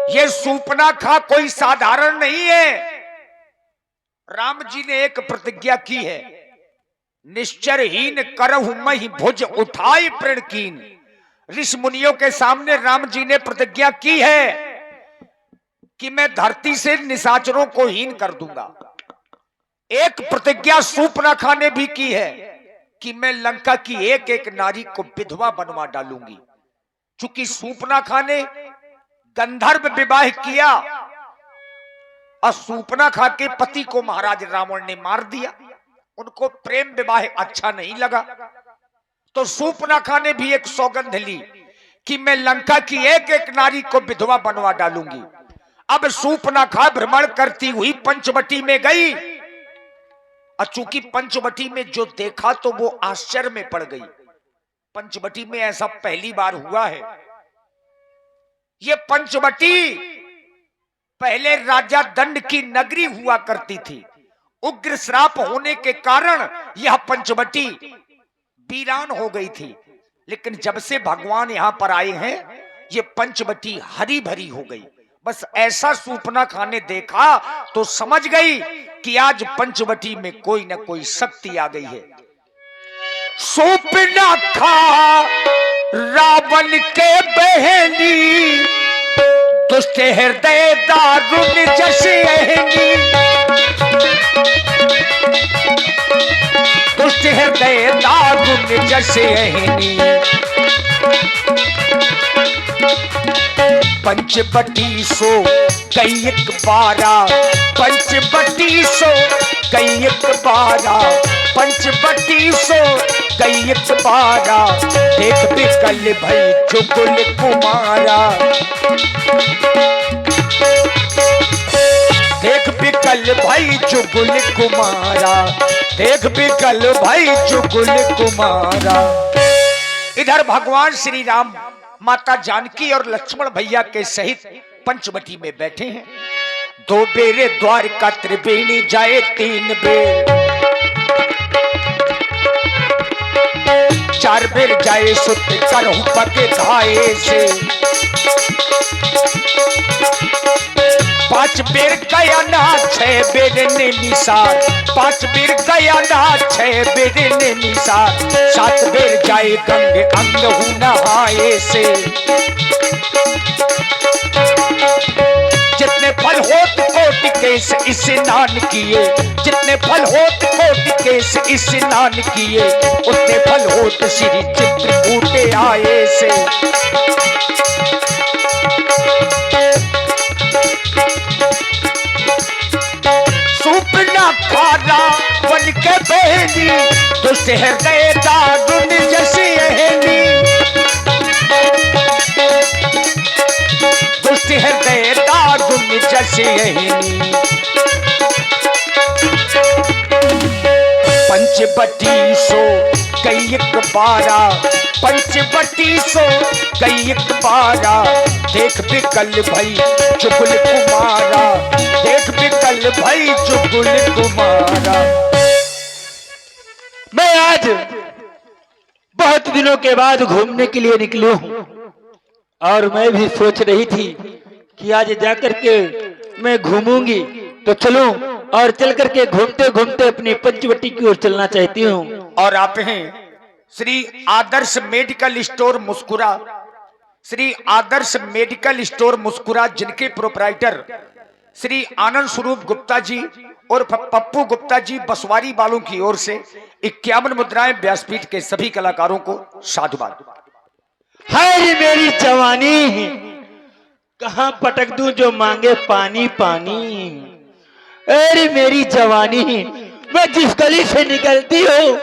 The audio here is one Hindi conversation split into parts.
ये सूपनाखा कोई साधारण नहीं है। राम जी ने एक प्रतिज्ञा की है, निश्चरहीन करहु महि भुज उठाई प्रण कीन। ऋषि मुनियों के सामने राम जी ने प्रतिज्ञा की है कि मैं धरती से निशाचरों को हीन कर दूंगा। एक प्रतिज्ञा सूपनाखा ने भी की है कि मैं लंका की एक एक नारी को विधवा बनवा डालूंगी। चूंकि सूपनाखा ने गंधर्व विवाह किया और सूपनाखा के पति को महाराज रावण ने मार दिया, उनको प्रेम विवाह अच्छा नहीं लगा, तो सूपनाखा ने भी एक सौगंध ली कि मैं लंका की एक एक नारी को विधवा बनवा डालूंगी। अब सूपनाखा भ्रमण करती हुई पंचवटी में गई और चूंकि पंचवटी में जो देखा तो वो आश्चर्य में पड़ गई। पंचवटी में ऐसा पहली बार हुआ है। ये पंचवटी पहले राजा दंड की नगरी हुआ करती थी। उग्र श्राप होने के कारण यह पंचवटी वीरान हो गई थी, लेकिन जब से भगवान यहां पर आए हैं ये पंचवटी हरी भरी हो गई। बस ऐसा सूपनाखा ने देखा तो समझ गई कि आज पंचवटी में कोई ना कोई शक्ति आ गई है। सूपनाखा रावण के बहनी, दुष्ट हृदय दारुण जैसी अहनी। दुष्ट हृदय दारुण जैसे अहनी। पंचवटी सो कई एक बारा, पंचवटी सो कई एक बारा, पंचवटी सो कई एक बारा। देख बिकल भई जुगुल कुमारा, देख बिकल भाई जुगुल कुमारा, देख बिकल भाई जुगुल कुमारा। इधर भगवान श्री राम माता जानकी और लक्ष्मण भैया के सहित पंचवटी में बैठे हैं। दो बेरे द्वारका त्रिवेणी जाए तीन बेर, चार बेर जाए सुत करहु पके धाये से। पांच बेर गया ना छह बेर ने निसार, पांच बेर गया ना छह बेर ने निसार। सात बेर जाए गंगे अंग हूं नहाए से। जितने फल होत कोटि के स्नान किए, जितने फल होत कोटि के स्नान किए, उतने फल होत श्री चित्रकूट आए से। सूपनाखा रावण के बहनी, दुष्ट हृदय दारुण जैसी अहनी। दुष्ट हृदय दारुण जैसी अहनी। पंचवटी सो कई एक बारा, पंचवटी सो कई एक बारा। देख बिकल भई जुगुल कुमारा, देख बिकल भई जुगुल कुमारा। मैं आज बहुत दिनों के बाद घूमने के लिए निकली हूँ और मैं भी सोच रही थी कि आज जाकर के मैं घूमूंगी, तो चलूं और चल करके घूमते घूमते अपनी पंचवटी की ओर चलना चाहती हूँ। और आप हैं श्री आदर्श मेडिकल स्टोर मुस्कुरा, श्री आदर्श मेडिकल स्टोर मुस्कुरा, जिनके प्रोपराइटर श्री आनंद स्वरूप गुप्ता जी और पप्पू गुप्ता जी बसवारी वालों की ओर से 51 मुद्राएं व्यासपीठ के सभी कलाकारों को साधुवाद। हाय मेरी जवानी, कहाँ पटक दूं जो मांगे पानी पानी। अरे मेरी जवानी, मैं जिस गली से निकलती हूँ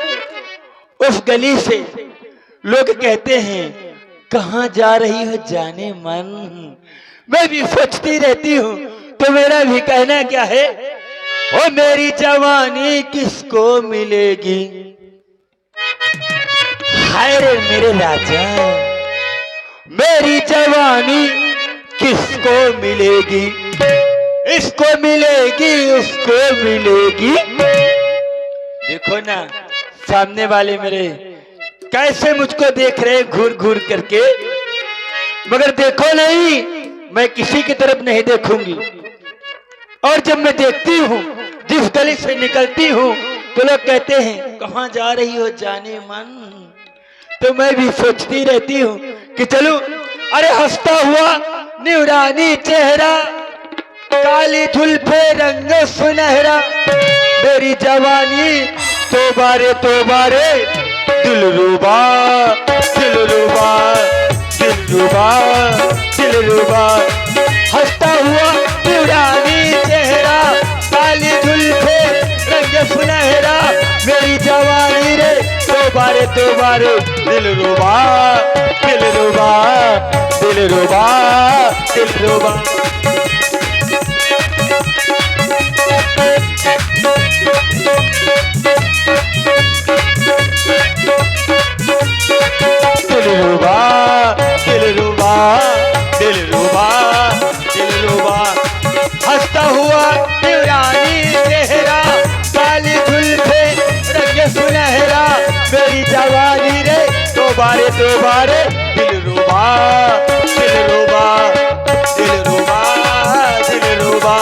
उस गली से लोग कहते हैं कहाँ जा रही हो जाने मन। मैं भी सोचती रहती हूँ तो मेरा भी कहना क्या है, ओ मेरी जवानी किसको मिलेगी। हाय रे मेरे राजा, मेरी जवानी किसको मिलेगी। इसको मिलेगी उसको मिलेगी। देखो ना सामने वाले मेरे कैसे मुझको देख रहे घूर घूर करके, मगर देखो नहीं मैं किसी की तरफ नहीं देखूंगी। और जब मैं देखती हूँ, जिस गली से निकलती हूँ, तो लोग कहते हैं कहाँ जा रही हो जाने मन। तो मैं भी सोचती रहती हूँ कि चलो, अरे हंसता हुआ नूरानी चेहरा, काली जुल्फे रंग सुनहरा, मेरी जवानी तोबारे तोबारे, दिलरुबा दिलरुबा दिलरुबा दिलरुबा। हंसता हुआ नूरानी चेहरा, काली जुल्फे रंग सुनहरा, मेरी जवानी रे तोबारे तोबारे, दिलरुबा दिलरुबा दिलरुबा दिलरुबा। दिलरुबा दिलरुबा दिलरुबा दिलरुबा। हंसता हुआ नूरानी चेहरा, काली जुल्फे रंग सुनहरा, मेरी जवानी रे तोबारे तोबारे, दिलरुबा दिलरुबा दिलरुबा दिलरुबा।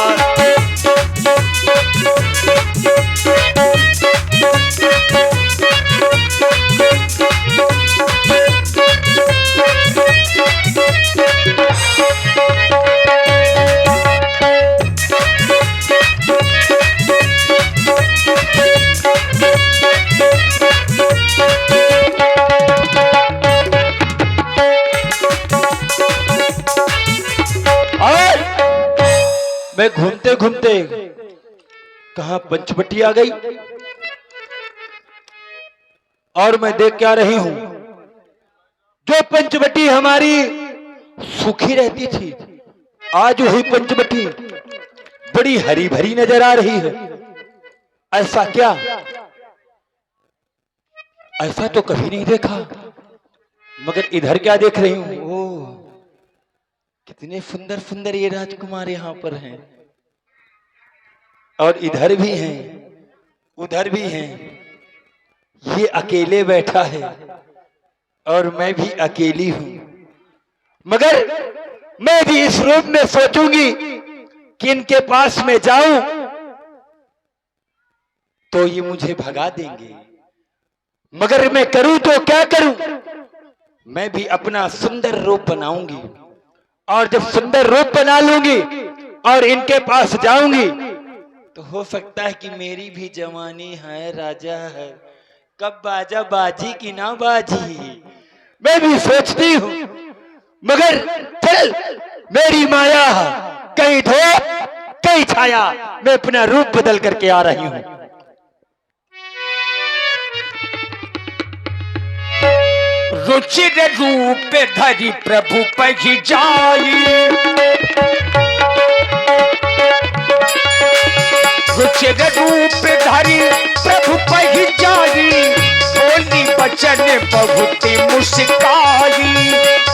मैं घूमते घूमते कहा पंचवटी आ गई, और मैं देख क्या रही हूं, जो पंचवटी हमारी सूखी रहती थी, आज वही पंचवटी बड़ी हरी भरी नजर आ रही है। ऐसा क्या? ऐसा तो कभी नहीं देखा। मगर इधर क्या देख रही हूं, ओह कितने सुंदर सुंदर ये राजकुमार यहाँ पर हैं, और इधर भी हैं, उधर भी हैं। ये अकेले बैठा है और मैं भी अकेली हूं। मगर मैं भी इस रूप में सोचूंगी कि इनके पास में जाऊं तो ये मुझे भगा देंगे। मगर मैं करूं तो क्या करूं? मैं भी अपना सुंदर रूप बनाऊंगी, और जब सुंदर रूप बना लूंगी और इनके पास जाऊंगी तो हो सकता है कि मेरी भी जवानी है राजा है, कब बाजा बाजी की ना बाजी। मैं भी सोचती हूँ, मगर चल मेरी माया, कहीं धूप कहीं छाया, मैं अपना रूप बदल करके आ रही हूँ। रुचिर रूप धरि प्रभु पहि जाई, रुचिर रूप धरि प्रभु पहि जाई, बोली बचन बहुत मुस्काई,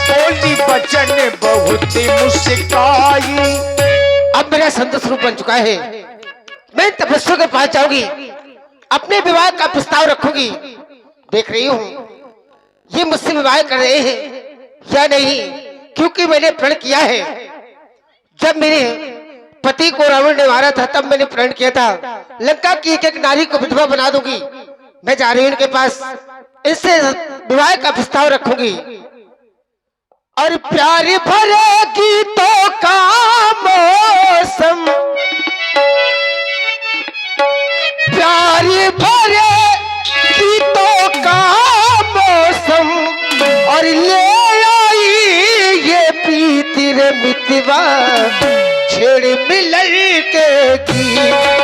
बोली बचन बहुत मुस्काई। अब मेरा संत स्वरूप बन चुका है, मैं तपस्या के पास जाऊंगी, अपने विवाह का प्रस्ताव रखूंगी। देख रही हूँ ये मुझसे विवाह कर रहे हैं या नहीं, क्योंकि मैंने प्रण किया है। जब मेरे पति को रावण ने मारा था तब मैंने प्रण किया था, लंका की एक एक नारी को विधवा बना दूंगी। मैं जा रही हूँ उनके पास, इससे विवाह का प्रस्ताव रखूंगी। और प्यार भरे गीतों का मौसम, प्यार भरे गीतों का मौसम, और ले आई ये प्रीति रे मितवा, छेड़ मिलन के गीत।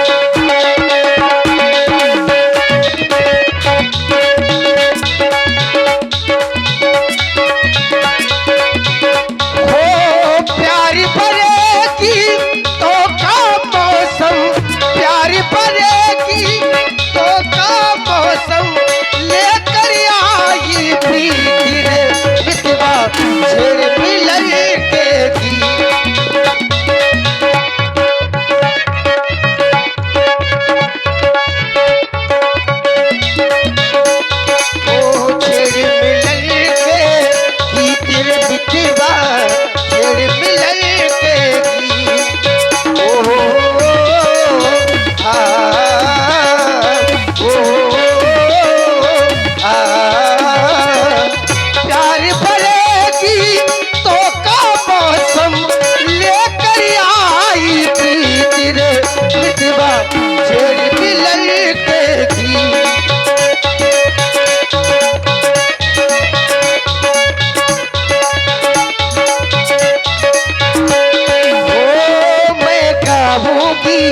गाऊंगी,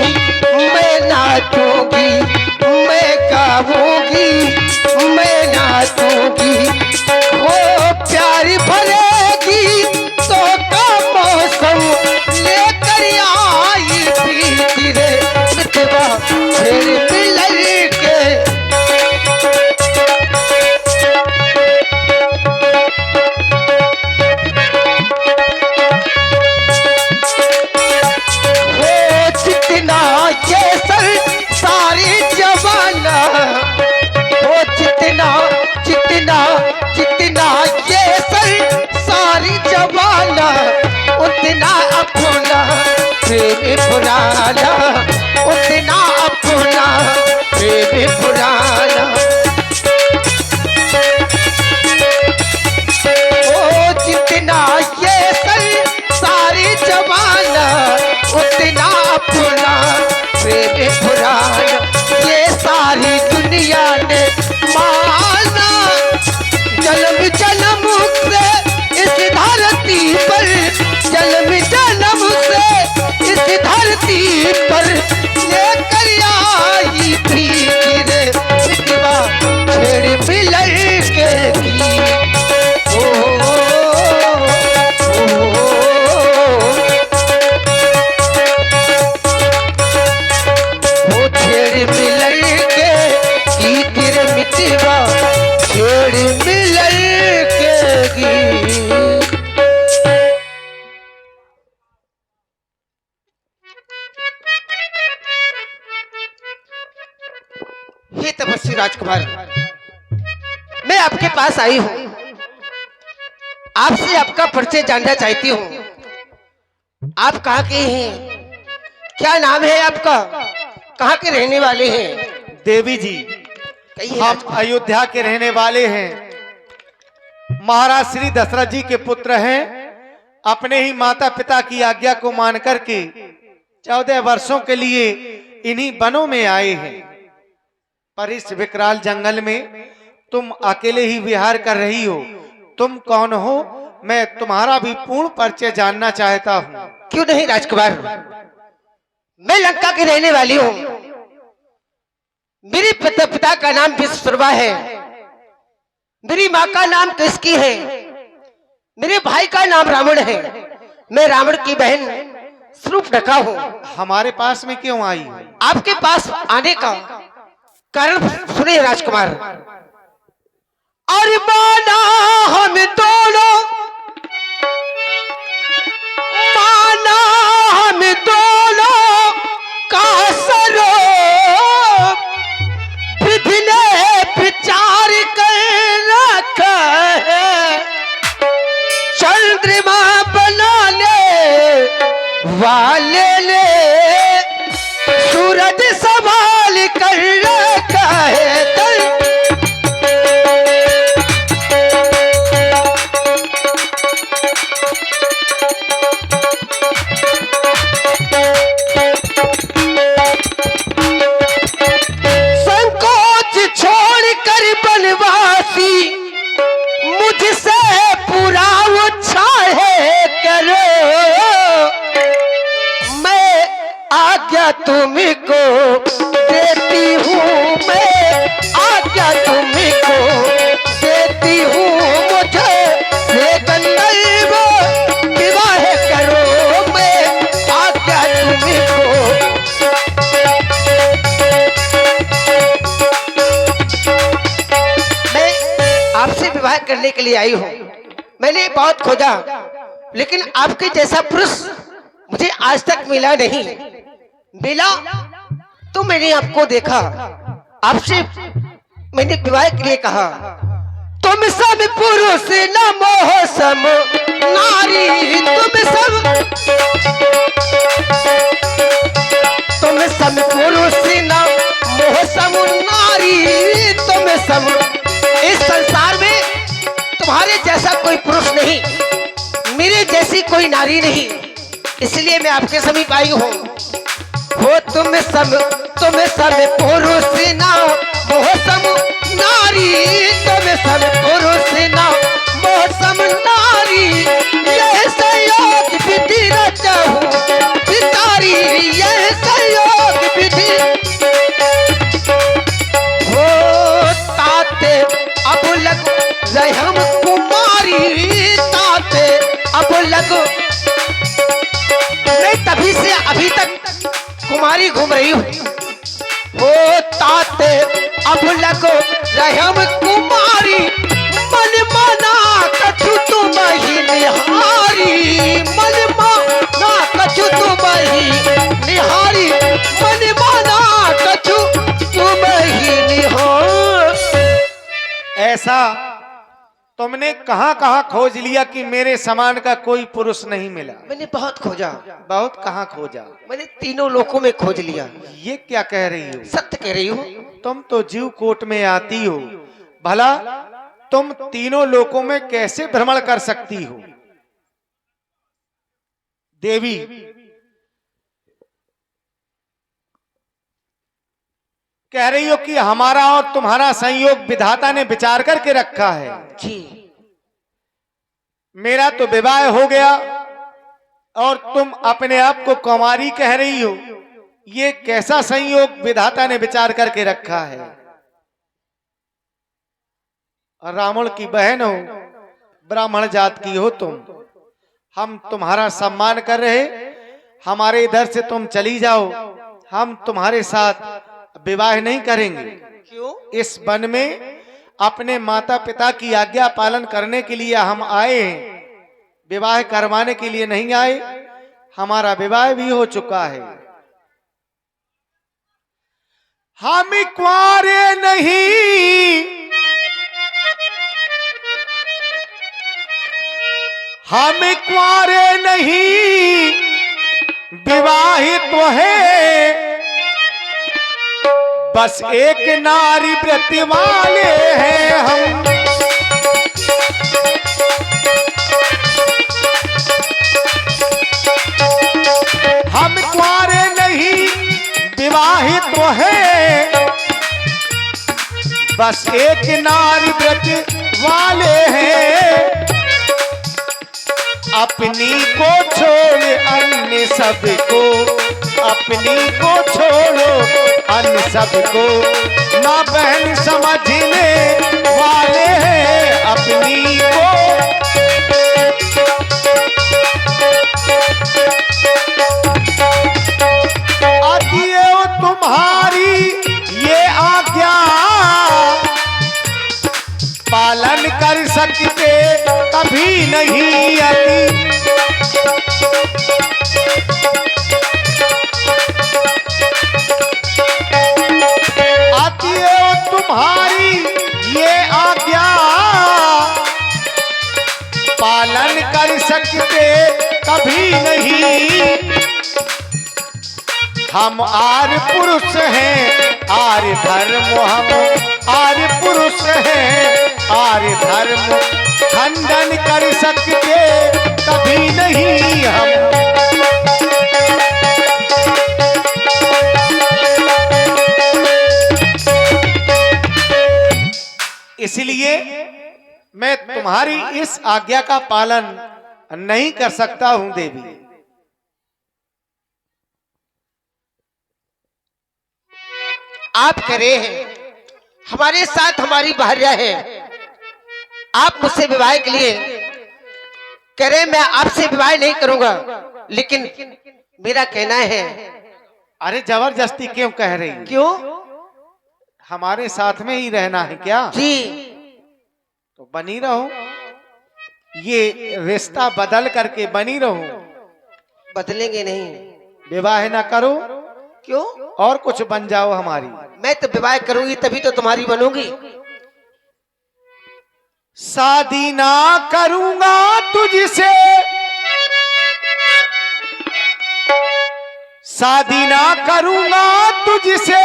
मैं नाचूंगी, मैं गाऊंगी, मैं नाचूंगी। वो प्यार भरेगी तो का मौसम लेकर आई प्रीति रे मितवा फिर मिलन के। जितना ये सर सारी जवाना, वो जितना जितना जितना ये सर सारी जवाना, उतना अपना प्रेम पुराना, उतना अपना प्रेम पुराना। ओ जितना ये सर सारी जवाना, उतना अपना प्रेम पुराना। ये सारी दुनिया ने माना, जन्म जन्म से इस धरती पर, जन्म जन्म से इस धरती पर लेकर आई प्रीति रे मितवा छेड़ मिलन के गीत। वो छेड़ मिलन के गीत रे मितवा छेड़ मिलन के गीत। हे तपस्वी राजकुमार, मैं आपके पास आई हूं, आपसे आपका परिचय जानना चाहती हूं। आप कहाँ के हैं? क्या नाम है आपका? कहाँ के रहने वाले हैं? देवी जी, कहिए हम राजकुमार। अयोध्या के रहने वाले हैं। महाराज श्री दशरथ जी के पुत्र हैं। अपने ही माता पिता की आज्ञा को मान करके 14 वर्षों के लिए इन्हीं वनों में आए हैं। पर इस विकराल जंगल में तुम अकेले ही विहार कर रही हो। तुम कौन हो? मैं तुम्हारा भी पूर्ण परिचय जानना चाहता हूँ। क्यों नहीं राजकुमार, मैं लंका की रहने वाली हूँ। मेरे पिता का नाम विश्वकर्मा है, मेरी माँ का नाम किसकी है, मेरे भाई का नाम रावण है। मैं रावण की बहन शूर्पणखा हूँ। हमारे पास में क्यों आई? आपके पास आने का कारण सुनिए राजकुमार। और माना हम दोनों, माना हम दोनों का सरो, विधि ने विचार कर रखा है, चंद्रमा बनाने वाले ने सूरज सवाल कर रखा है। संकोच छोड़कर बनवासी मुझसे पूरा उत्साह करो, मैं आज्ञा तुमको देती हूँ, मैं आज्ञा तुमको देती हूँ। मुझे से गंधर्व विवाह करो, मैं आज्ञा तुमको। मैं आपसे विवाह करने के लिए आई हूँ। मैंने बहुत खोजा, लेकिन आपके जैसा पुरुष मुझे आज तक मिला नहीं। मिला तो मैंने आपको देखा, आपसे मैंने विवाह के लिए कहा। तुम सब पुरुष न मोह सम नारी, तुम सब पुरुष न मोह सम नारी, तुम सब इस संसार में तुम्हारे जैसा कोई पुरुष नहीं, मेरे जैसी कोई नारी नहीं, इसलिए मैं आपके समीप आई हूँ। हो तुम सब पुरुष ना मोह सम नारी, तुम सब पुरुष ना मोह सम नारी, यह संयोग विधि रचहु पितारी, यह लगो, मैं तभी से अभी तक कुमारी घूम रही हूँ। हो ताते अब लगो रहम कुमारी, मन माना कछु तुम ही निहारी, मन माना कछु तुम ही निहारी, मन माना कछु तुम ही निहारी। ऐसा तुमने कहां कहां खोज लिया कि मेरे समान का कोई पुरुष नहीं मिला? मैंने बहुत खोजा, बहुत कहां खोजा? मैंने तीनों लोकों में खोज लिया। ये क्या कह रही हो? सत्य कह रही हूँ। तुम तो जीव कोट में आती हो, भला तुम तीनों लोकों में कैसे भ्रमण कर सकती हो? देवी, कह रही हो कि हमारा और तुम्हारा संयोग विधाता ने विचार करके रखा है। जी, मेरा तो विवाह हो गया और तुम अपने आप को कुमारी कह रही हो। ये कैसा संयोग विधाता ने विचार करके रखा है? रावण की बहन हो, ब्राह्मण जात की हो तुम, हम तुम्हारा सम्मान कर रहे, हमारे इधर से तुम चली जाओ, हम तुम्हारे साथ विवाह नहीं करेंगे। क्यों? इस वन में अपने माता पिता की आज्ञा पालन करने के लिए हम आए हैं, विवाह करवाने के लिए नहीं आए। हमारा विवाह भी हो चुका है। हम कुंवारे नहीं, हम कुंवारे नहीं, विवाहित तो है, बस एक नारी व्रत वाले हैं हम। हम कुंवारे नहीं, विवाहित तो है, बस एक नारी व्रत वाले हैं। अपनी को छोड़ अन्य सबको, अपनी को छोड़ो अन्य सबको, माँ बहन समझने वाले हैं अपनी को। आती है तुम्हारी ये आज्ञा, पालन कर सकते कभी नहीं आती। आती है तुम्हारी ये आज्ञा, पालन कर सकते कभी नहीं। हम आर्य पुरुष हैं, आर्य धर्म, हम आर्य पुरुष हैं, आर्य धर्म खंडन कर सकते कभी नहीं हम। इसलिए मैं तुम्हारी इस आज्ञा का पालन नहीं कर सकता हूं देवी। आप कह रहे हैं हमारे साथ हमारी भार्या है, आप मुझसे विवाह के लिए कह रहे हैं, मैं आपसे विवाह नहीं करूंगा, लेकिन मेरा कहना है। अरे जबरदस्ती क्यों कह रही? क्यों? हमारे साथ में ही रहना है क्या? जी, तो बनी रहो, ये रिश्ता बदल करके बनी रहो, बदलेंगे नहीं। विवाह ना करो, क्यों? और कुछ बन जाओ हमारी। मैं तो विवाह करूंगी तभी तो तुम्हारी बनूंगी। शादी ना करूंगा तुझसे, शादी ना करूंगा तुझसे,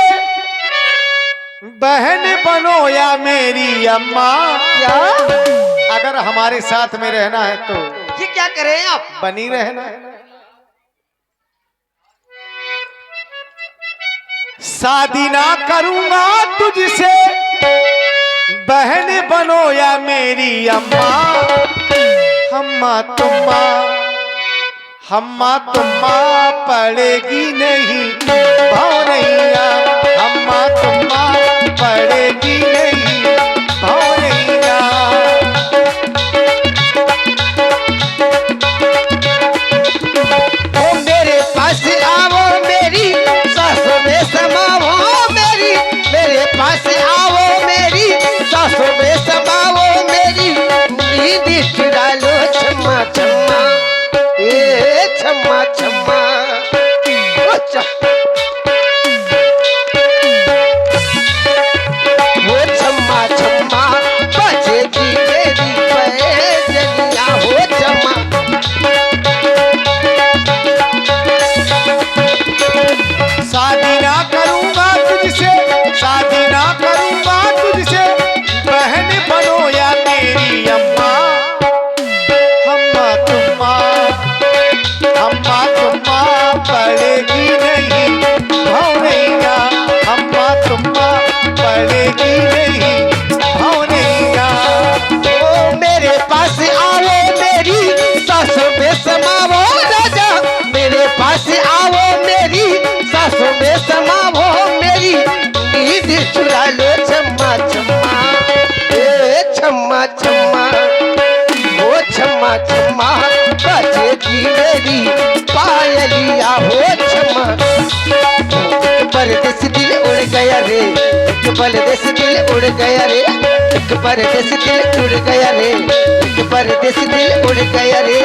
बहन बनो या मेरी अम्मा। क्या? अगर हमारे साथ में रहना है तो ये क्या कर रहे हैं आप? बनी रहना है। शादी ना करूंगा तुझसे, बहन बनो या मेरी अम्मा। हम्मा तुम्मा, हम्मा तुम्मा पड़ेगी नहीं भौरैया, हम्मा तुम्मा पड़ेगी नहीं भौरैया। चुरा लो छम्मा छम्मा, ए छम्मा छम्मा। वो छम्मा छम्मा बजेगी मेरी पैजनिया, हो छम्मा। शादी ना करूंगा तुझसे, शादी ना करूंगा तुझसे, बहन बनो या मेरी अम्मा। अम्मा तुम्मा पड़ेगी नहीं भौरैया, अम्मा तुम्मा पड़ेगी नहीं भौरैया। ओ मेरे पास आओ मेरी सासों में समावो राजा, मेरे पास आओ मेरी सासों में समावो, मेरी नींद चुरा लो छम्मा छम्मा, ए छम्मा छम्मा। ओ छम्मा छम्मा बजेगी मेरी पायलिया, हो छम्मा। एक परदेस दिल उड़ गया रे, एक परदेस दिल उड़ गया रे, एक परदेस दिल उड़ गया रे, एक परदेस दिल उड़ गया रे।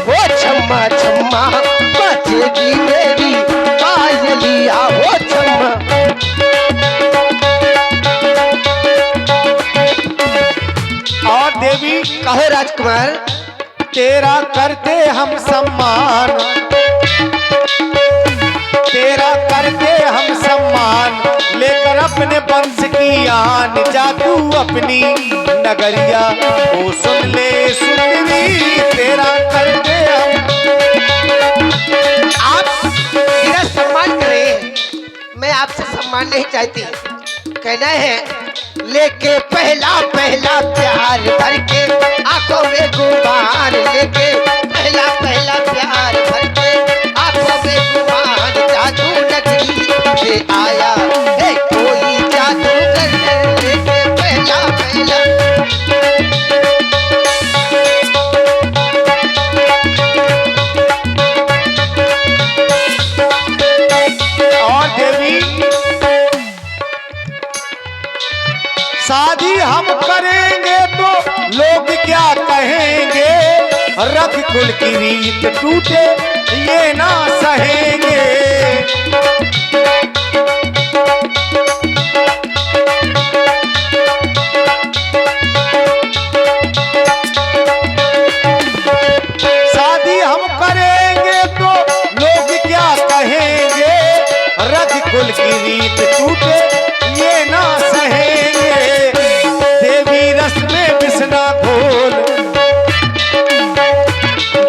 वो छम्मा छम्मा बजेगी मेरी पायलिया, हो छम्मा। और देवी कहो राजकुमार, तेरा करते हम सम्मान, तेरा करते हम सम्मान, लेकर अपने वंश की आन, जा तू अपनी नगरिया, ओ सुन ले सुंदरी, तेरा करते हम। आप मेरा सम्मान करें, मैं आपसे सम्मान नहीं चाहती। कहना है लेके पहला पहला प्यार भर के आंखों में गुबार, लेके पहला पहला प्यार भर के आंखों में गुबार, जादू नगरी से आया है कोई जादूगर, लेके पहला पहला। और देवी शादी हम करेंगे तो लोग क्या कहेंगे, रख कुल की रीत टूटे ये ना सहेंगे। शादी हम करेंगे तो लोग क्या कहेंगे, रख कुल की रीत टूटे ये ना सहेंगे। देवी रस में बिसना घोल,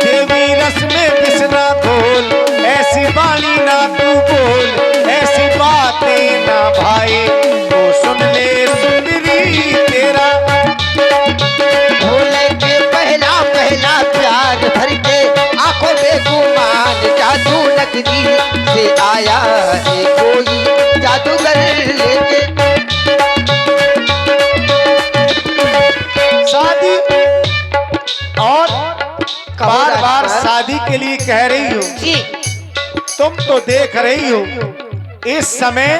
देवी रस में बिसना घोल, ऐसी बाणी ना तू बोल, ऐसी बातें ना भाई, तो सुन ले सुंदरी तेरा। भोले के पहला पहला प्यार भर के आंखों में गुमान, जादू नगरी से आया है कोई जादूगर, लेके शादी और बार बार शादी के लिए कह रही हो, जी। तुम तो देख रही हो इस समय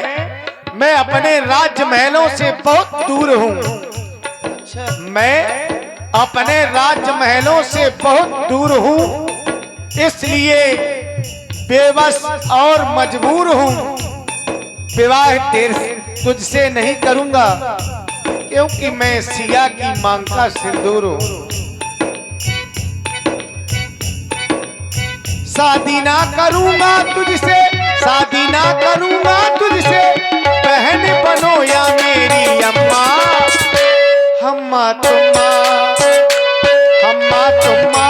मैं अपने राज्य महलों से बहुत दूर हूँ, मैं अपने राज्य महलों से बहुत दूर हूँ, इसलिए बेबस और मजबूर हूँ। विवाह तुझसे नहीं करूंगा क्योंकि मैं सिया की मांग का सिंदूर हूँ। शादी ना करूंगा तुझसे, शादी ना करूंगा तुझसे, बहन बनो या मेरी अम्मा। अम्मा तुम्मा, अम्मा तुम्मा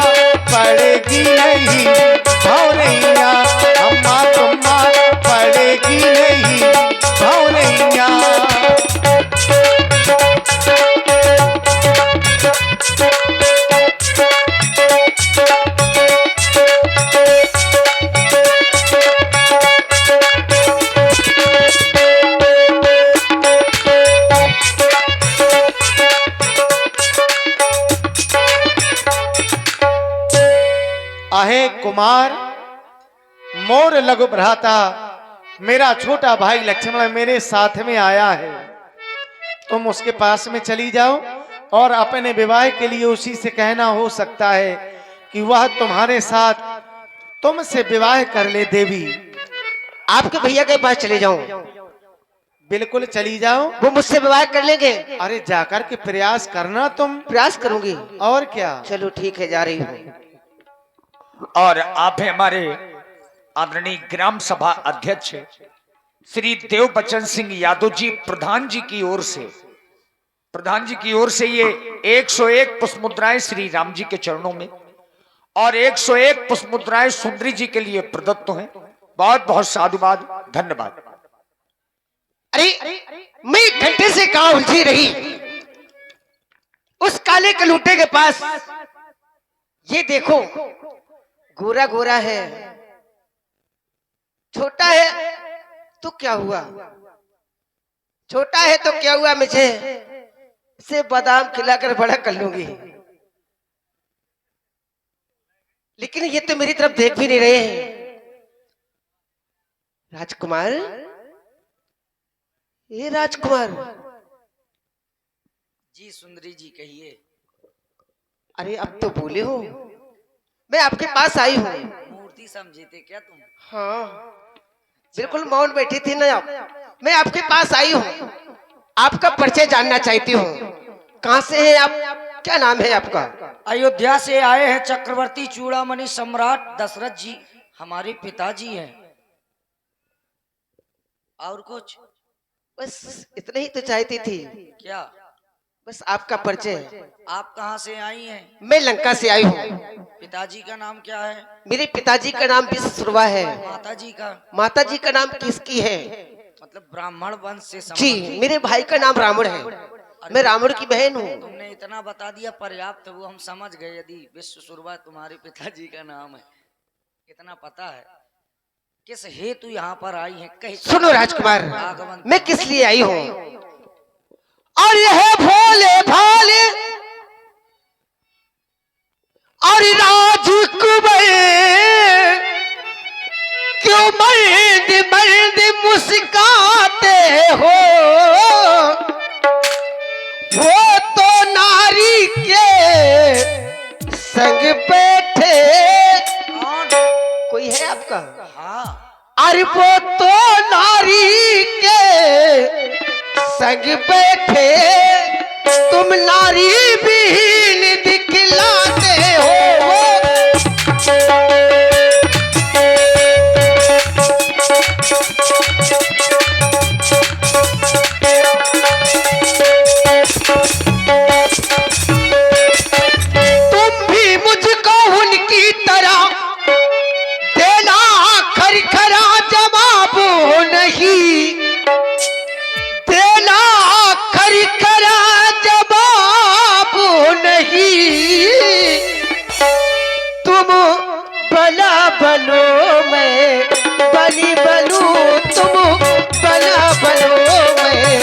पड़ेगी नहीं भौरैया, अम्मा तुम्मा पड़ेगी नहीं भौरैया। आहे कुमार मोर लघु भ्राता, मेरा छोटा भाई लक्ष्मण मेरे साथ में आया है, तुम उसके पास में चली जाओ और अपने विवाह के लिए उसी से कहना हो सकता है कि वह तुम्हारे साथ तुमसे विवाह कर ले देवी। आपके भैया के पास चले जाऊं, बिल्कुल चली जाओ। वो मुझसे विवाह कर लेंगे। अरे जाकर के प्रयास करना तुम। प्रयास करूंगी। और क्या। चलो ठीक है, जा रही हूँ। और आप हैं हमारे आदरणीय ग्राम सभा अध्यक्ष श्री देव बच्चन सिंह यादव जी, प्रधान जी की ओर से, प्रधान जी की ओर से ये 101 पुष्प मुद्राएं श्री राम जी के चरणों में और 101 पुष्प मुद्राएं सुंदरी जी के लिए प्रदत्त हैं। बहुत बहुत साधुवाद, धन्यवाद। अरे मैं घंटे से कहां उलझी रही, उस काले कलूटे के पास। ये देखो, गोरा गोरा है, छोटा है तो क्या हुआ, छोटा है तो क्या हुआ, मुझे से बादाम खिलाकर बड़ा कर लूंगी। लेकिन ये तो मेरी तरफ देख भी नहीं रहे हैं। राजकुमार, ये राजकुमार जी। सुंदरी जी कहिए। अरे अब तो बोले हो, मैं आपके पास आई हूँ। मूर्ति समझे थे क्या तुम? हाँ बिल्कुल मौन बैठी थी ना आप। मैं आपके पास आई हूँ, आपका परिचय जानना चाहती हूँ। कहाँ से हैं आप, क्या नाम है आपका? अयोध्या से आए हैं चक्रवर्ती चूड़ामणि सम्राट दशरथ जी, हमारे पिताजी हैं। और कुछ? बस इतना ही तो चाहती थी। क्या? बस आपका परिचय। आप कहाँ से आई हैं? मैं लंका से आई हूँ। पिताजी का नाम क्या है? मेरे पिताजी का नाम विश्वश्रुवा है। माता जी का? माता जी का नाम किसकी है? मतलब ब्राह्मण वंश से जी, संबंधित। मेरे भाई का नाम रावण है। मैं रावण की बहन हूँ। तुमने इतना बता दिया पर्याप्त, वो हम समझ गए। यदि विश्वश्रुवा तुम्हारे पिताजी का नाम है, इतना पता है। किस हेतु यहाँ पर आई हैं? कहीं सुनो राजकुमार, आगमन। मैं किस लिए आई हूँ। और यह भोले भाले और राजकुमार क्यों मर्द मर्द मुस्काते हो, वो तो नारी के संग बैठे। कौन? कोई है आपका? हाँ। अरे वो तो नारी के संग बैठे, तुम नारी बीन दिखलाते हो। तुम भी मुझको उनकी तरह देना खरखरा जवाब नहीं, देना खरखरा जवाब नहीं। तुम बना बनो मैं बनी बनूं, तुम बना बनो मैं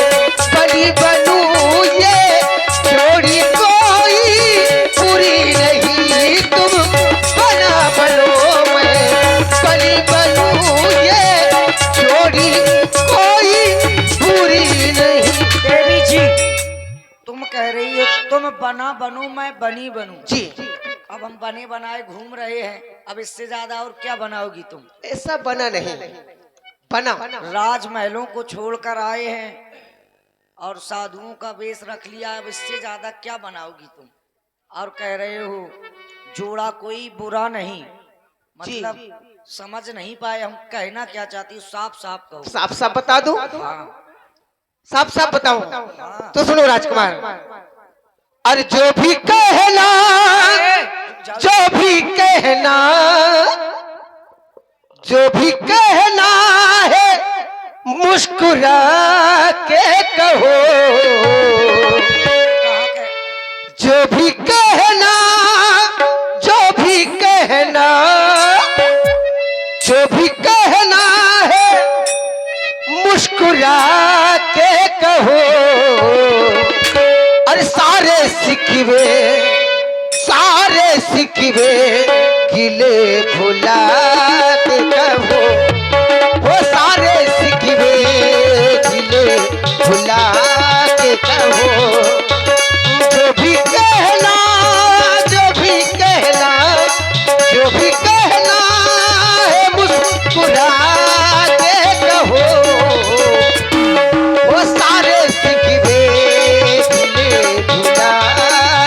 बनी बनूं। ये जोड़ी कोई पूरी नहीं, तुम बना बनो मैं बनी बनूं। ये जोड़ी कोई पूरी नहीं। देवी जी, तुम कह रही हो तुम बना बनूं मैं बनी बनूं। जी, अब हम बने बनाए घूम रहे हैं, अब इससे ज्यादा और क्या बनाओगी तुम? ऐसा बना नहीं, बना। राजमहलों को छोड़कर आए हैं और साधुओं का वेश रख लिया, अब इससे ज्यादा क्या बनाओगी तुम? और कह रहे हो जोड़ा कोई बुरा नहीं, मतलब समझ नहीं पाए हम कहना क्या चाहती हो, साफ साफ कहो। साफ साफ बता दो। हाँ। साफ साफ बताओ। हाँ। तो सुनो राजकुमार, अरे जो भी कहना, जो भी कहना, जो भी कहना है मुस्कुरा के कहो। कहाँ कह? जो भी कहना, जो भी कहना, जो भी कहना है मुस्कुरा के कहो। अरे सारे सिकवे, सारे सिकवे गिले भुला के कहो। वो सारे सिकवे गिले भुला के कहो। जो भी मुस्कुरा के कहो, वो सारे सिकवे दिले भुला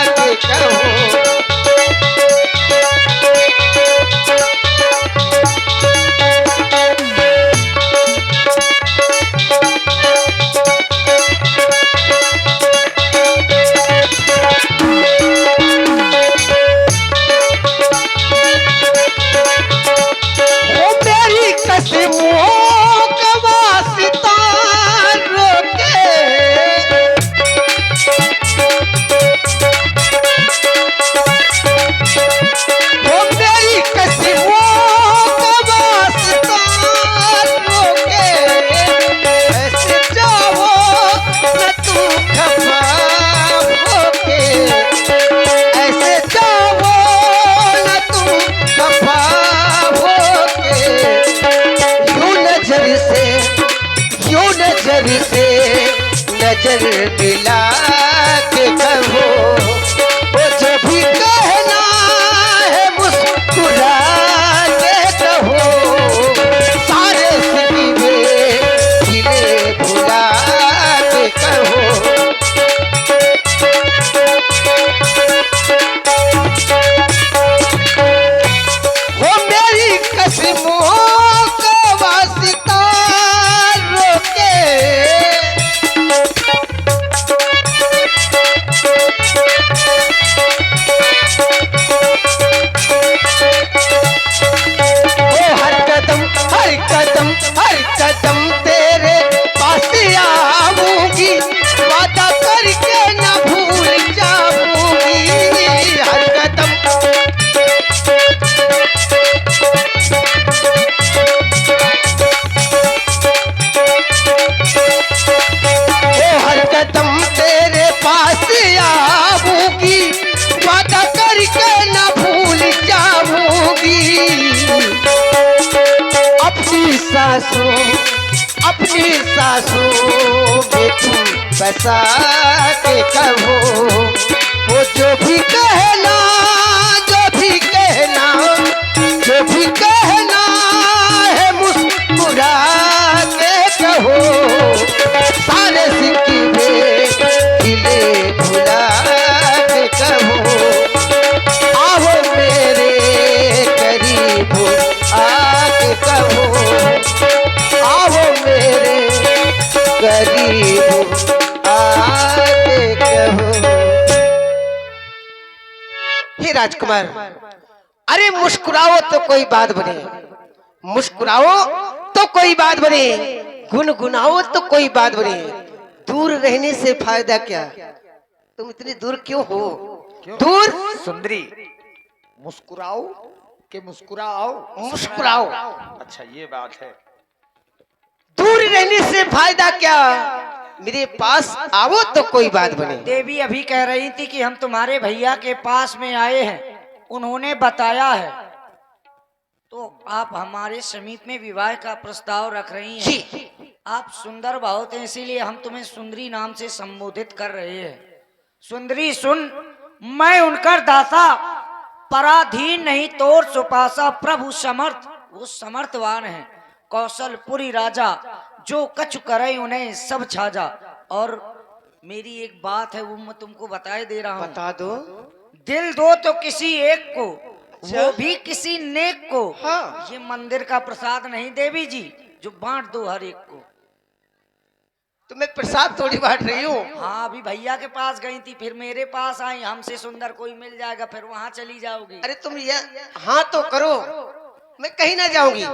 के कहो। वो मेरी कसमों का वास्ता रोके, वो मेरी कसमों का वास्ता रोके, ऐसे जाओ न तू खफा होके, ऐसे जाओ न तू खफा होके। यूं नजर से नजर मिला के कहो, वो जो भी कहना है मुस्कुरा के कहो, सारे सिकवे दिले भुला के कहो। वो मेरी कसमों का वास्ता रोके, वो हर कदम तेरे पास आऊंगी, वादा करके ना भूल जाऊंगी। हर कदम वो हर कदम तेरे पास आऊंगी, वादा करके ना भूल जाऊंगी। अपनी सांसों में तुम बसा के कहो, वो जो भी कहना है मुस्कुरा के कहो, सारे सिकवे दिले भुला के कहो। आओ मेरे करीब आके कहो, आओ मेरे करीब आके कहो। हे राजकुमार, अरे मुस्कुराओ तो कोई बात बने, मुस्कुराओ तो कोई बात बने, गुनगुनाओ तो कोई बात बने। दूर रहने से फायदा क्या? तुम इतनी दूर क्यों हो? दूर सुंदरी, मुस्कुराओ के मुस्कुराओ? मुस्कुराओ। अच्छा ये बात है। दूर रहने से फायदा क्या? मेरे पास आओ तो कोई बात बने। देवी अभी कह रही थी कि हम तुम्हारे भैया के पास में आए हैं, उन्होंने बताया है, तो आप हमारे समीप में विवाह का प्रस्ताव रख रही हैं। जी। आप सुंदर बहुत हैं, इसीलिए हम तुम्हें सुंदरी नाम से संबोधित कर रहे हैं। सुंदरी सुन, मैं उनकर दाता, पराधीन नहीं तोर सुपासा, प्रभु समर्थ, वो समर्थवान है। कौशलपुरी राजा, जो कछु करे उन्हें सब छाजा। और मेरी एक बात है, वो मैं तुमको बताए दे रहा हूँ। बता दो। दिल दो तो किसी एक को, वो भी किसी नेक को। हाँ। ये मंदिर का प्रसाद नहीं देवी जी, जो बांट दो हर एक को। तो मैं प्रसाद थोड़ी बांट रही हूँ। हाँ, अभी भैया के पास गई थी, फिर मेरे पास आई, हमसे सुंदर कोई मिल जाएगा, फिर वहाँ चली जाओगी। अरे तुम ये हाँ तो करो, मैं कहीं ना जाऊंगी।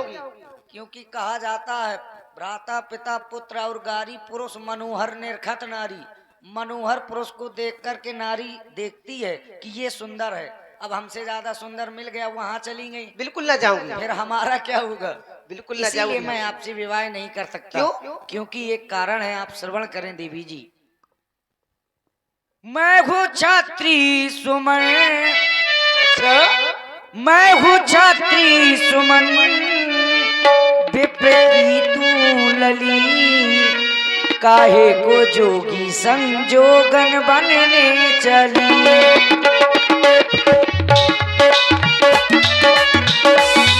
क्योंकि कहा जाता है, भ्राता पिता पुत्र और गारी पुरुष मनोहर निर्खत नारी। मनोहर पुरुष को देख करके नारी देखती है कि ये सुंदर है। अब हमसे ज्यादा सुंदर मिल गया, वहाँ चली गई, बिल्कुल ना जाऊंगी। फिर हमारा क्या होगा? बिल्कुल ना इसीलिए जाऊंगी। मैं आपसे विवाह नहीं कर सकता। क्यों? क्योंकि एक कारण है, आप श्रवण करें देवी जी। मैं हूँ छात्री सुमन, मैं हूँ छात्री सुमन, विप्र की तू लली, काहे को जोगी संजोगन बनने चली।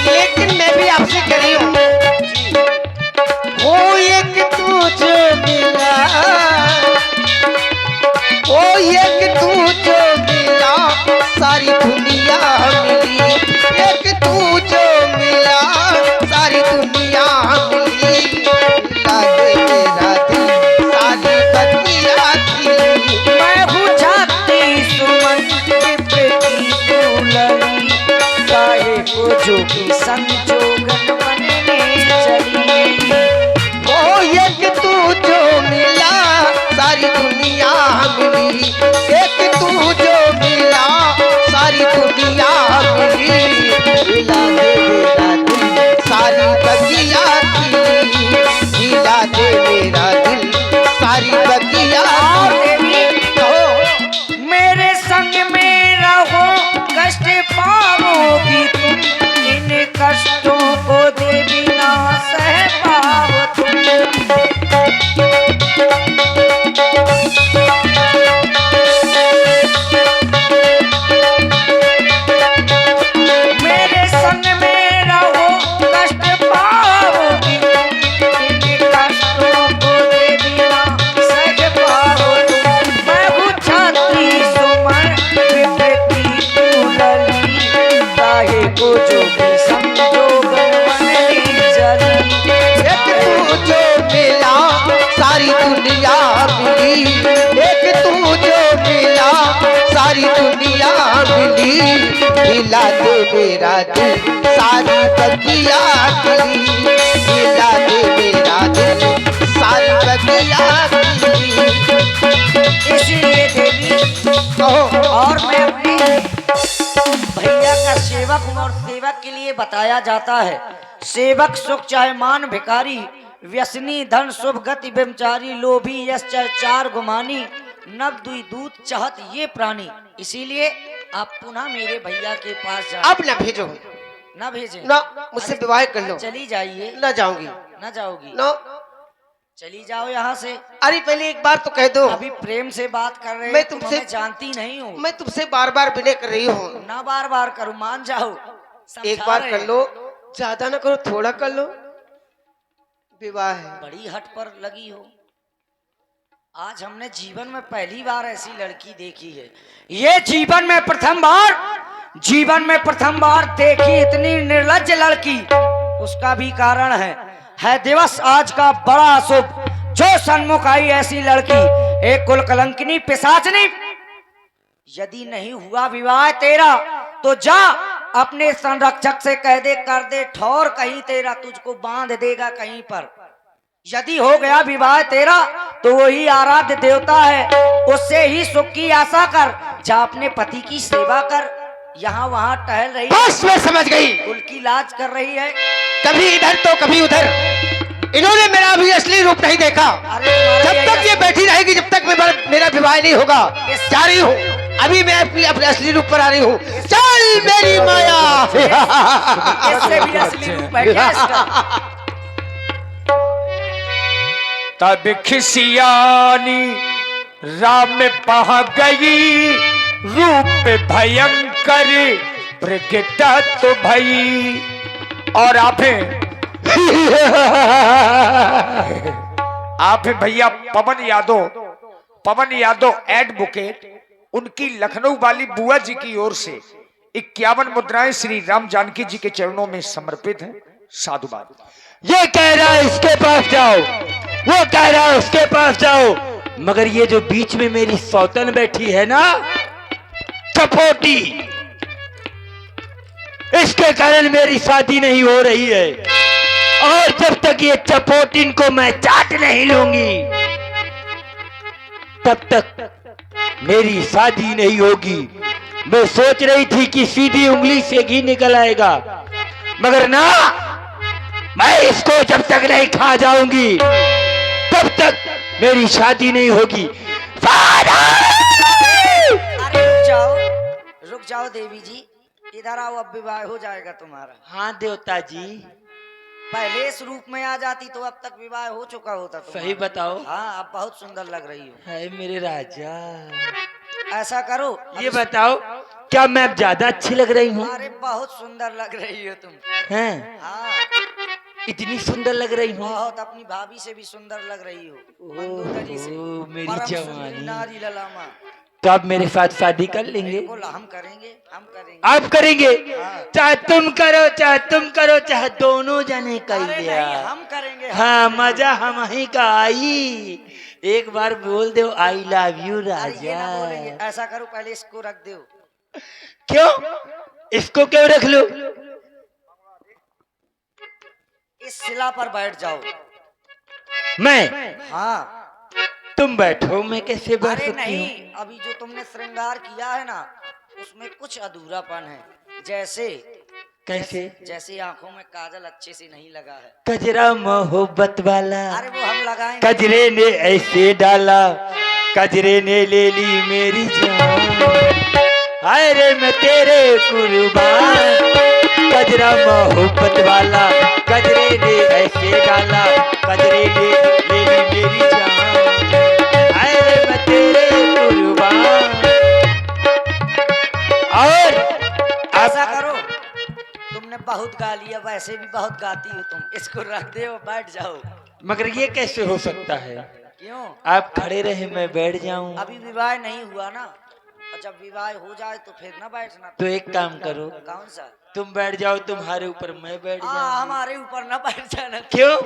लेकिन मैं भी आपसे कह रही हूँ, सारी दुनिया मिली, हिला दे मेरा दिल सारी बगिया मिली, हिला दे मेरा दिल सारी बगिया मिली। इसीलिए देवी और मैं अपने भैया का सेवक हूँ और सेवक के लिए बताया जाता है, सेवक सुख चाहे मान भिखारी, व्यसनी धन शुभ गति ब्रह्मचारी, लोभी यश चाहे चार गुमानी, नव दुई दूत चाहत ये प्राणी। इसीलिए आप पुनः मेरे भैया के पास जाए। अब न भेजो, न भेजें ना मुझसे विवाह कर लो। चली जाइए। न जाऊंगी, न जाओगी? ना। चली जाओ यहाँ से। अरे पहले एक बार तो कह दो। अभी प्रेम से बात कर रहे मैं हैं, तुमसे जानती नहीं हूँ। मैं तुमसे बार बार विनय कर रही हूँ। ना बार बार करूँ, मान जाओ। एक समझा बार रहे कर हैं। लो, ज्यादा ना करो, थोड़ा कर लो। विवाह है। बड़ी हट पर लगी हो। आज हमने जीवन में पहली बार ऐसी लड़की देखी है। ये जीवन में प्रथम बार देखी इतनी निर्लज्ज लड़की। उसका भी कारण है दिवस आज का बड़ा शुभ। जो सन्मुख आई ऐसी लड़की, एक कुल कलंकिनी पिशाचनी। यदि नहीं हुआ विवाह तेरा तो जा अपने संरक्षक से कह दे, कर दे ठौर कहीं तेरा तुझको बांध देगा कहीं पर। यदि हो गया विवाह तेरा तो वही आराध्य देवता है, उससे ही सुख की आशा कर। जा अपने पति की सेवा कर। यहाँ वहाँ टहल रही है, बस मैं समझ गई। कुल की लाज कर रही है। कभी इधर तो कभी उधर। इन्होंने मेरा अभी असली रूप नहीं देखा। अरे तुम्हारा जब यही तक ये बैठी रहेगी, जब तक मेरा विवाह नहीं होगा। जा रही हूँ, अभी मैं अपने असली रूप पर आ रही हूँ। चल मेरी माया। इससे भी असली रूप है क्या इसका? तब खिसियानी राम पहा गई, रूप भयंकर प्रगट तो भई। और आप हैं भैया पवन यादव एडवोकेट, उनकी लखनऊ वाली बुआ जी की ओर से 51 मुद्राएं श्री राम जानकी जी के चरणों में समर्पित हैं। साधुवाद। ये कह रहा है इसके पास जाओ, वो कह रहा है उसके पास जाओ, मगर ये जो बीच में मेरी सौतन बैठी है ना, चपोटी, इसके कारण मेरी शादी नहीं हो रही है। और जब तक ये चपोटिन को मैं चाट नहीं लूंगी, तब तक मेरी शादी नहीं होगी। मैं सोच रही थी कि सीधी उंगली से घी निकल आएगा, मगर ना, मैं इसको जब तक नहीं खा जाऊंगी तब तक मेरी शादी नहीं होगी। अरे रुक जाओ देवी जी, इधर आओ, अब विवाह हो जाएगा तुम्हारा। हाँ देवता जी। पहले इस रूप में आ जाती तो अब तक विवाह हो चुका होता तुम्हारा। सही बताओ। हाँ, अब बहुत सुंदर लग रही हो। है मेरे राजा। ऐसा करो, ये बताओ, क्या मैं अब ज्यादा अच्छी लग रही हूँ? अरे बहुत सुंदर लग रही हो तुम। हैं? हाँ, इतनी सुंदर लग रही हूँ? बहुत, अपनी भाभी से भी सुंदर लग रही हो। मंदोदरी से। ओह, मेरी परम जवानी। सुंदरी नारी ललामा। तो आप मेरे साथ शादी कर लेंगे? बिल्कुल, हम करेंगे। आप करेंगे? हाँ। चाहे तुम करो चाहे दोनों जने कर अरे लिया। नहीं, हम करेंगे। हाँ, मजा हम ही का आई। एक बार बोल दो आई लव यू अरे ये ना राजा। बोलेंगे। ऐसा करो, पहले इसको रख दो। क्यों? इसको क्यों रख लो? इस शिला पर बैठ जाओ। मैं? हाँ। तुम बैठो, मैं कैसे बैठ अरे सकती नहीं, हूँ? अभी जो तुमने श्रृंगार किया है ना, उसमें कुछ अधूरापन है। जैसे आंखों में काजल अच्छे से नहीं लगा है। कजरा मोहब्बत वाला अरे वो हम लगाएंगे। कजरे ने ऐसे डाला, कजरे ने ले ली मेरी जान। हाय रे मैं तेरे कुर्बान। कजरा मोहब्बत वाला कजरे ने ऐसे डाला, कजरे ने ले ली मेरी जान। हाय रे मैं तेरे कुर्बान। और ऐसा करो, तुमने बहुत गा लिया, वैसे भी बहुत गाती हो तुम। इसको रख दे और बैठ जाओ। मगर ये कैसे हो सकता है? क्यों? आप खड़े रहे, मैं बैठ जाऊं। अभी विवाह नहीं हुआ ना, और जब विवाह हो जाए तो फिर ना बैठना। तो एक काम करो, कौन सा? तुम बैठ जाओ, तुम्हारे ऊपर मैं बैठ जाऊं। हमारे ऊपर ना बैठ जाना। क्यों?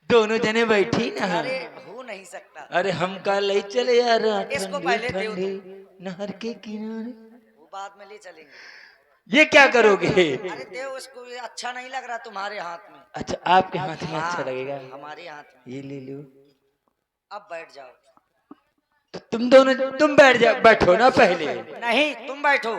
दोनों जने बैठी ना। अरे हो नहीं सकता। अरे हम कल ही चले यार। इसको पहले दे दो। नहर के किनारे। वो बाद में ले चलेंगे। ये क्या करोगे? अरे देव, उसको ये अच्छा नहीं लग रहा तुम्हारे हाथ में। अच्छा, आपके हाथ में अच्छा हाँ, लगेगा। हमारे हाथ में। ये ले लो। अब बैठ जाओ। तो तुम दोनों, तुम बैठ जाओ, बैठो ना पहले। नहीं, तुम बैठो।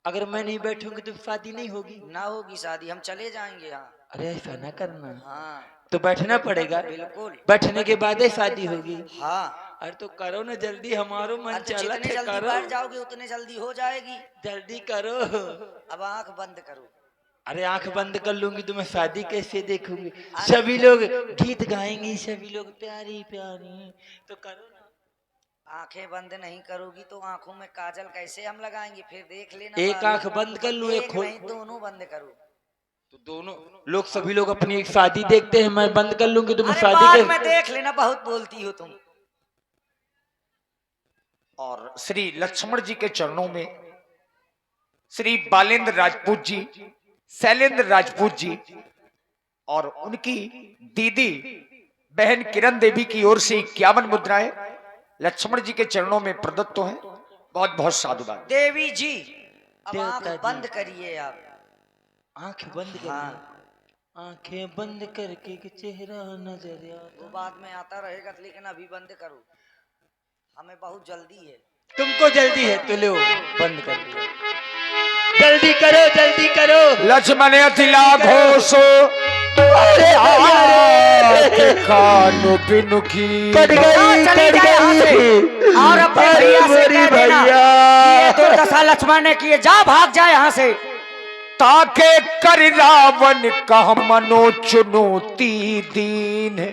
अगर मैं नहीं बैठूंगी तो शादी नहीं होगी। ना होगी शादी, हम चले जाएंगे यहाँ। अरे ऐसा ना करना, हाँ तो बैठना पड़ेगा। बिल्कुल। बैठने के बाद ही शादी होगी। हाँ, अरे तो करो ना जल्दी, हमारो मन अरे तो चला जितने थे, जल्दी करो बैठ जाओगे उतने जल्दी हो जाएगी। जल्दी करो। अब आंख बंद करो। अरे आंख बंद कर लूंगी तो मैं शादी कैसे देखूंगी? सभी लोग गीत गाएंगे, सभी लोग प्यारी प्यारी, तो करो ना। आंखें बंद नहीं करोगी तो आंखों में काजल कैसे हम लगाएंगे? फिर देख लेना। एक बाद आंख में। बंद कर लूं, एक खोल। नहीं, दोनों बंद करो। तो दोनों लोग, सभी लोग अपनी एक शादी देखते हैं, मैं बंद कर लूंगी तो मैं अरे शादी बाद में कैसे? देख लेना, बहुत बोलती हो तुम। और श्री लक्ष्मण जी के चरणों में श्री बालेंद्र राजपूत जी, शैलेंद्र राजपूत जी और उनकी दीदी बहन किरण देवी की ओर से 51 मुद्राएं लक्ष्मण जी के चरणों में प्रदत्त हैं। बहुत बहुत साधुवाद। देवी जी, अब देवता आंख जी। बंद करिए आप। आंख बंद कर। हाँ, आंखें बंद करके के चेहरा नजर आता। वो बाद में आता रहेगा, लेकिन अभी बंद करो, हमें बहुत जल्दी है। तुमको जल्दी है तो लो, बंद कर दिया। जल्दी करो, जल्दी करो। लक्ष्मण अतिला घोषो कानो बिनु की कट गई, चली कट जाए यहाँ से। गई। और अपने अरे भैया से मोरी कह देना, भैया। ये दुर्दशा लक्ष्मण ने की है, जा भाग जाए यहाँ से। ताके कर रावण कह मनो चुनौती दीन है।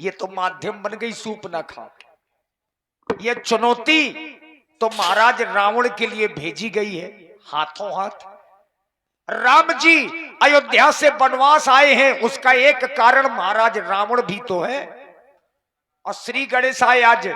ये तो माध्यम बन गई सूप न खा। ये चुनौती तो महाराज रावण के लिए भेजी गई है, हाथों हाथ। राम जी अयोध्या से वनवास आए हैं, उसका एक कारण महाराज रावण भी तो है। और श्री गणेश आए आज